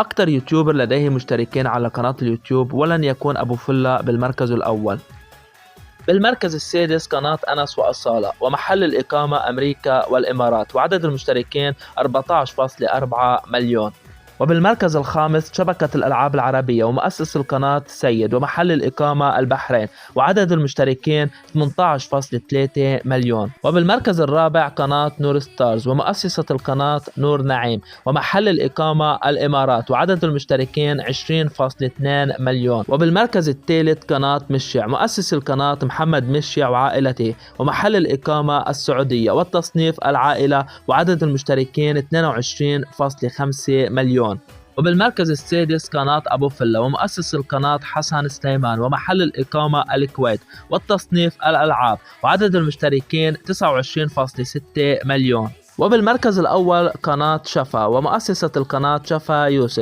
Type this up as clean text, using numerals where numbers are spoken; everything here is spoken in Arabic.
أكثر يوتيوبر لديه مشتركين على قناة اليوتيوب ولن يكون أبو فلة بالمركز الأول. بالمركز السادس قناة أنس وأصالة، ومحل الإقامة أمريكا والإمارات، وعدد المشتركين 14.4 مليون. وبالمركز الخامس شبكة الألعاب العربية، ومؤسس القناة سيد، ومحل الإقامة البحرين، وعدد المشتركين 18.3 مليون. وبالمركز الرابع قناة نور ستارز، ومؤسسة القناة نور نعيم، ومحل الإقامة الإمارات، وعدد المشتركين 20.2 مليون. وبالمركز الثالث قناة مشيع، مؤسس القناة محمد مشيع وعائلته، ومحل الإقامة السعودية، والتصنيف العائلة، وعدد المشتركين 22.5 مليون. وبالمركز السادس قناة أبو فلة، ومؤسس القناة حسن سليمان، ومحل الإقامة الكويت، والتصنيف الألعاب، وعدد المشتركين 29.6 مليون. وبالمركز الأول قناة شفا، ومؤسسة القناة شفا يوسف.